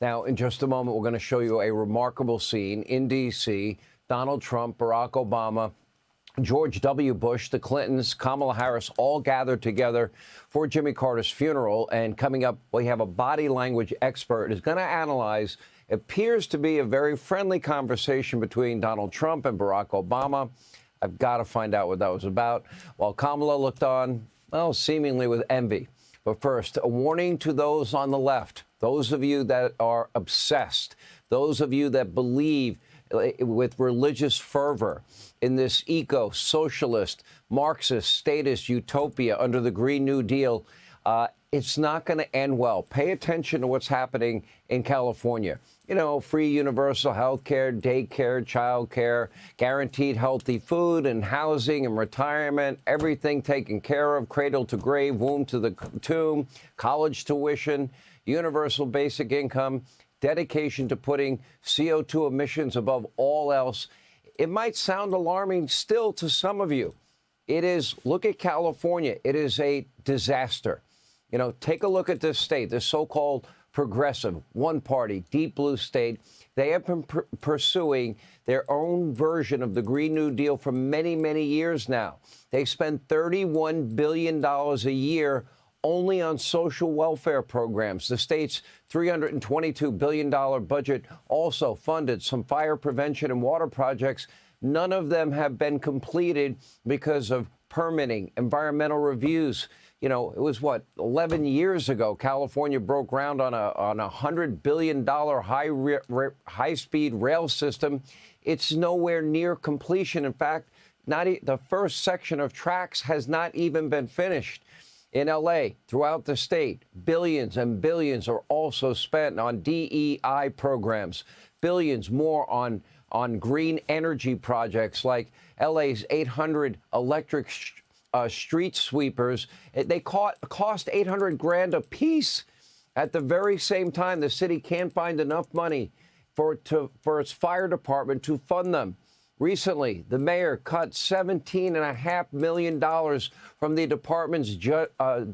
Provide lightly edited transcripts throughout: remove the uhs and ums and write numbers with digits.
Now, in just a moment, we're going to show you a remarkable scene in D.C. Donald Trump, Barack Obama, George W. Bush, the Clintons, Kamala Harris, all gathered together for Jimmy Carter's funeral. And coming up, we have a body language expert who's going to analyze, appears to be a very friendly conversation between Donald Trump and Barack Obama. I've got to find out what that was about. While Kamala looked on, well, seemingly with envy. But first, a warning to those on the left, those of you that are obsessed, those of you that believe with religious fervor in this eco-socialist, Marxist, statist utopia under the Green New Deal. It's not going to end well. Pay attention to what's happening in California. You know, free universal health care, daycare, child care, guaranteed healthy food and housing and retirement, everything taken care of, cradle to grave, womb to the tomb, college tuition, universal basic income, dedication to putting CO2 emissions above all else. It might sound alarming still to some of you. It is. Look at California. It is a disaster. You know, take a look at this state, this so-called progressive, one-party, deep blue state. They have been pursuing their own version of the Green New Deal for many, many years now. They spend $31 billion a year only on social welfare programs. The state's $322 billion budget also funded some fire prevention and water projects. None of them have been completed because of permitting, environmental reviews. You know, it was, 11 years ago, California broke ground on a $100 billion high-speed rail system. It's nowhere near completion. In fact, the first section of tracks has not even been finished. In L.A., throughout the state, billions and billions are also spent on DEI programs, billions more on green energy projects like L.A.'s 800 electric street sweepers. They cost 800 grand a piece. At the very same time, the city can't find enough money for its fire department to fund them. Recently, the mayor cut $17.5 million from the department's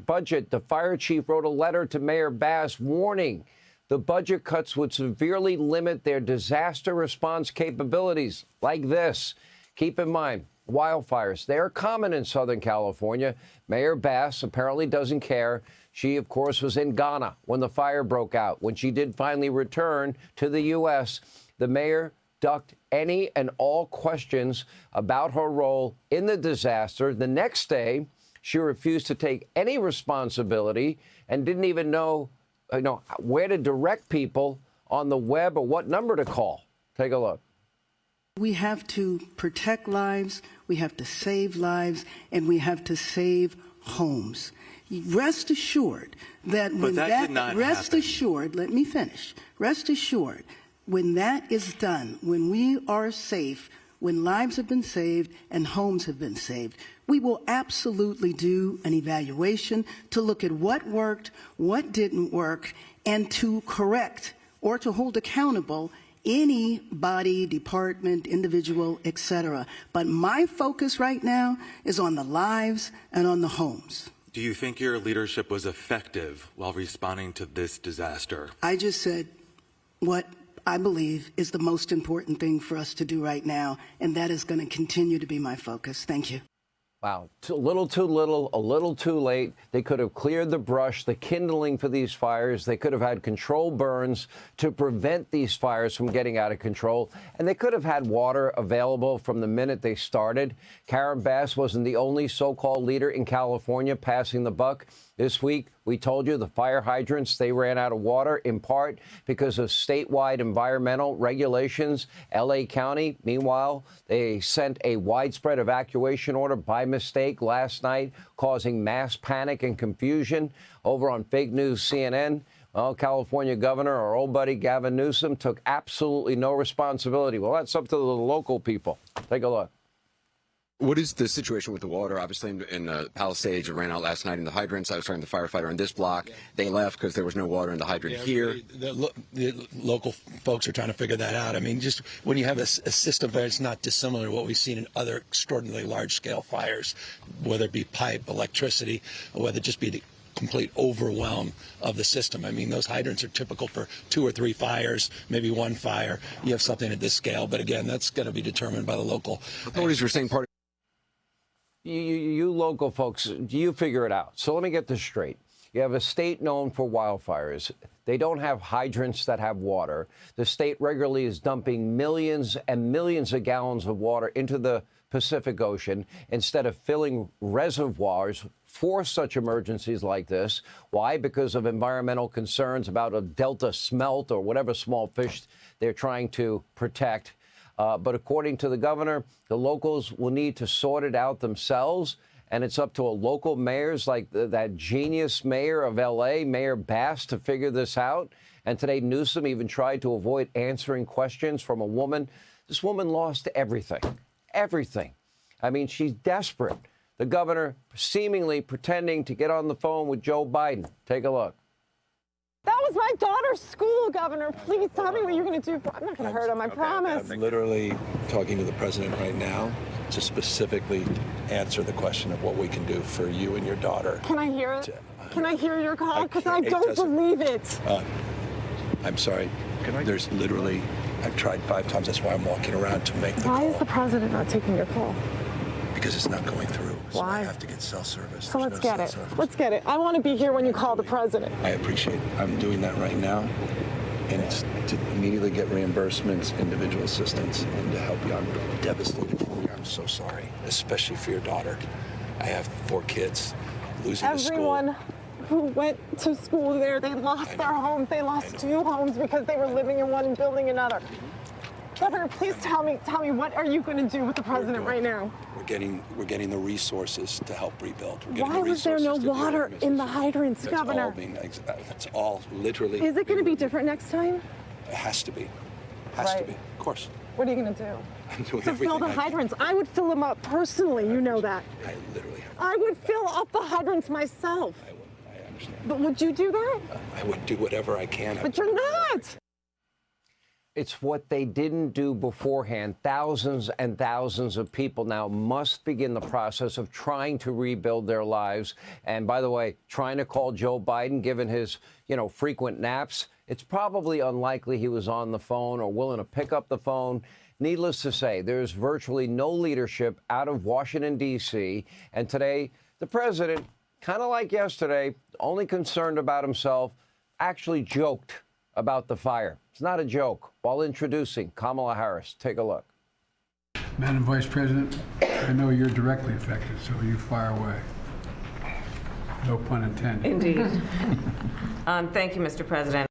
budget. The fire chief wrote a letter to Mayor Bass warning the budget cuts would severely limit their disaster response capabilities. Like this. Keep in mind, wildfires, they are common in Southern California. Mayor Bass apparently doesn't care. She, of course, was in Ghana when the fire broke out. When she did finally return to the U.S., the mayor ducked any and all questions about her role in the disaster. The next day, she refused to take any responsibility and didn't even know, where to direct people on the web or what number to call. Take a look. We have to protect lives, we have to save lives, and we have to save homes. Rest assured that when rest assured, let me finish. Rest assured, when that is done, when we are safe, when lives have been saved and homes have been saved, we will absolutely do an evaluation to look at what worked, what didn't work, and to correct or to hold accountable any body, department, individual, etc. But my focus right now is on the lives and on the homes. Do you think your leadership was effective while responding to this disaster? I just said what I believe is the most important thing for us to do right now, and that is going to continue to be my focus. Thank you. Wow. A little too little, a little too late. They could have cleared the brush, the kindling for these fires. They could have had controlled burns to prevent these fires from getting out of control. And they could have had water available from the minute they started. Karen Bass wasn't the only so-called leader in California passing the buck. This week, we told you the fire hydrants, they ran out of water in part because of statewide environmental regulations. L.A. County, meanwhile, they sent a widespread evacuation order by mistake last night, causing mass panic and confusion. Over on fake news CNN, well, California governor, our old buddy Gavin Newsom, took absolutely no responsibility. Well, that's up to the local people. Take a look. What is the situation with the water? Obviously, in Palisades, it ran out last night in the hydrants. I was talking to the firefighter on this block. They left because there was no water in the hydrant here. The local folks are trying to figure that out. I mean, just when you have a system that's not dissimilar to what we've seen in other extraordinarily large-scale fires, whether it be pipe, electricity, or whether it just be complete overwhelm of the system. I mean, those hydrants are typical for 2 or 3 fires, maybe 1 fire. You have something at this scale, but again, that's going to be determined by the local authorities. Were saying part. You local folks, you figure it out. So let me get this straight. You have a state known for wildfires. They don't have hydrants that have water. The state regularly is dumping millions and millions of gallons of water into the Pacific Ocean instead of filling reservoirs for such emergencies like this. Why? Because of environmental concerns about a delta smelt or whatever small fish they're trying to protect. But according to the governor, the locals will need to sort it out themselves. And it's up to a local mayors like that genius mayor of L.A., Mayor Bass, to figure this out. And today, Newsom even tried to avoid answering questions from a woman. This woman lost everything, everything. I mean, she's desperate. The governor seemingly pretending to get on the phone with Joe Biden. Take a look. That was my daughter's school, Governor. Please tell me what you're going to do. I'm not going to hurt him, I promise. I'm literally talking to the president right now to specifically answer the question of what we can do for you and your daughter. Can I hear it? Can I hear your call? Because I don't believe it. I'm sorry. There's literally, I've tried 5 times. That's why I'm walking around to make the call. Why is the president not taking your call? Because it's not going through. So Why? I have to get cell service. So let's get it. Let's get it. I want to be here when you call the president. I appreciate it. I'm doing that right now. And it's to immediately get reimbursements, individual assistance, and to help you. I'm devastated for you. I'm so sorry, especially for your daughter. I have 4 kids. Losing the school. Everyone who went to school there, they lost their homes. They lost 2 homes because they were living in one and building another. Governor, please tell me, what are you going to do with the president right now? We're getting the resources to help rebuild. Why was there no water in the hydrants, Governor? That's all literally. Is it going to be different next time? It has to be. Has to be. Of course. What are you going to do? I'm doing to everything fill the hydrants. I would fill them up personally. You know that. I literally have. I would fill up the hydrants myself. I would. I understand. But would you do that? I would do whatever I can. But you're not. It's what they didn't do beforehand. Thousands and thousands of people now must begin the process of trying to rebuild their lives. And by the way, trying to call Joe Biden, given his, frequent naps, it's probably unlikely he was on the phone or willing to pick up the phone. Needless to say, there's virtually no leadership out of Washington, D.C. And today, the president, kind of like yesterday, only concerned about himself, actually joked about the fire. It's not a joke. While introducing Kamala Harris, take a look. Madam Vice President, I know you're directly affected, so you fire away. No pun intended. Indeed. Thank you, Mr. President.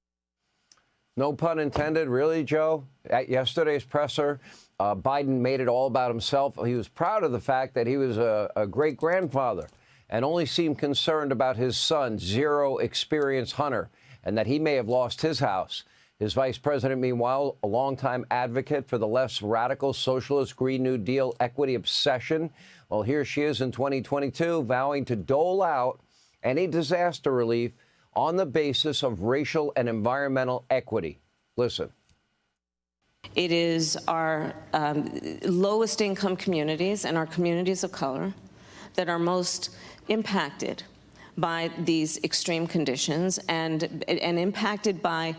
No pun intended, really, Joe? At yesterday's presser, Biden made it all about himself. He was proud of the fact that he was a great-grandfather and only seemed concerned about his son, zero-experience Hunter, and that he may have lost his house. His vice president, meanwhile, a longtime advocate for the left's radical socialist Green New Deal equity obsession. Well, here she is in 2022 vowing to dole out any disaster relief on the basis of racial and environmental equity. Listen. It is our lowest income communities and our communities of color that are most impacted by these extreme conditions and impacted by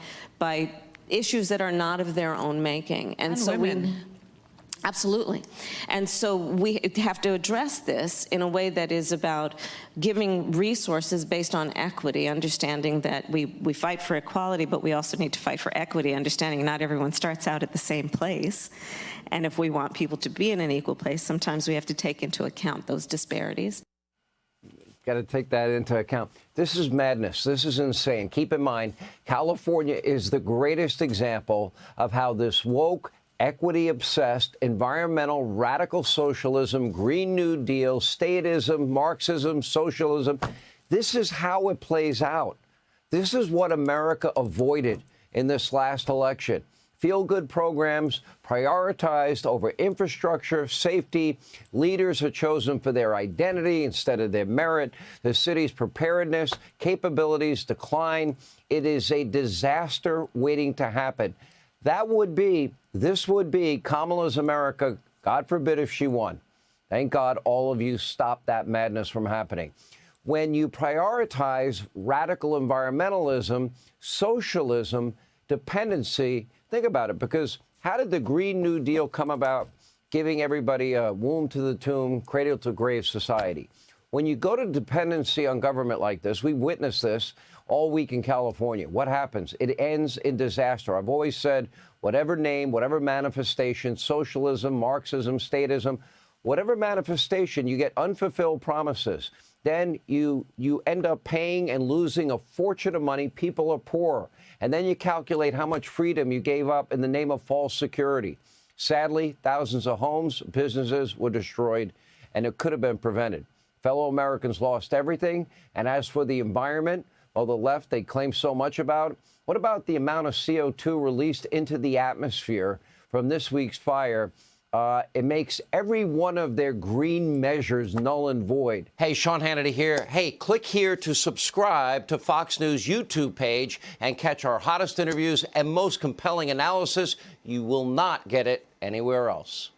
issues that are not of their own making. And so women. Absolutely. And so we have to address this in a way that is about giving resources based on equity, understanding that we fight for equality, but we also need to fight for equity, understanding not everyone starts out at the same place. And if we want people to be in an equal place, sometimes we have to take into account those disparities. Got to take that into account. This is madness. This is insane. Keep in mind, California is the greatest example of how this woke, equity-obsessed, environmental, radical socialism, Green New Deal, statism, Marxism, socialism, this is how it plays out. This is what America avoided in this last election. Feel-good programs prioritized over infrastructure, safety. Leaders are chosen for their identity instead of their merit. The city's preparedness, capabilities decline. It is a disaster waiting to happen. This would be Kamala's America, God forbid if she won. Thank God all of you stopped that madness from happening. when you prioritize radical environmentalism, socialism, dependency. Think about it, because how did the Green New Deal come about? Giving everybody a womb to the tomb, cradle to grave society. When you go to dependency on government like this, we witnessed this all week in California. What happens? It ends in disaster. I've always said, whatever name, whatever manifestation, socialism, Marxism, statism, whatever manifestation, you get unfulfilled promises. Then you end up paying and losing a fortune of money. People are poor. And then you calculate how much freedom you gave up in the name of false security. Sadly, thousands of homes, businesses were destroyed, and it could have been prevented. Fellow Americans lost everything. And as for the environment, well, the left, they claim so much about. What about the amount of CO2 released into the atmosphere from this week's fire? It makes every one of their green measures null and void. Hey, Sean Hannity here. Hey, click here to subscribe to Fox News YouTube page and catch our hottest interviews and most compelling analysis. You will not get it anywhere else.